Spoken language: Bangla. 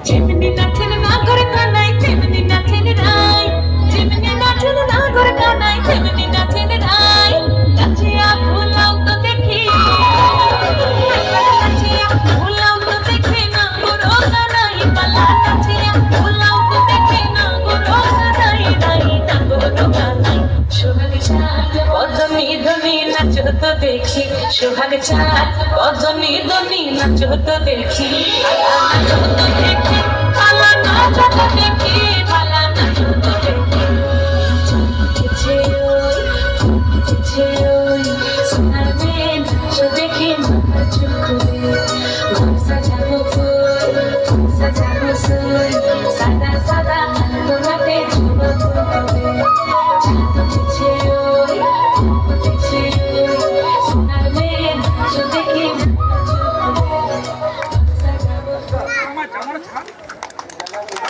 যেমনি নাচেন নাগর কানাই তেমনি নাচেন রাই, যেমনি নাচেন নাগর কানাই তেমনি নাচেন রাই। নাচিয়া ভুলাও তো দেখি, নাচিয়া ভুলাও তো দেখি নাগর কানাই পালা, নাচিয়া ভুলাও তো দেখি নাগর কানাই রাই, নাগর কানাই। সোহাগ চাঁদ কদমি ধনি নাচো তো দেখি, সোহাগ চাঁদ কদমি ধনি নাচো তো দেখি, নাচো তো দেখি, পালা নাচো তো দেখি, পালা নাচো তো দেখি। উঠেছে ওই, উঠেছে ওই সোনার মেয়ে নাচো দেখি মাথা চুল করে, ঘর সাজাবো ফুল, সাজাবো সই, সাদা সাদা তোমাতে ঝুমো করে। চাঁদ উঠেছে ওই, উঠেছে ওই সোনার মেয়ে নাচো দেখি মাথা চুল করে, সাজাবো ফুল।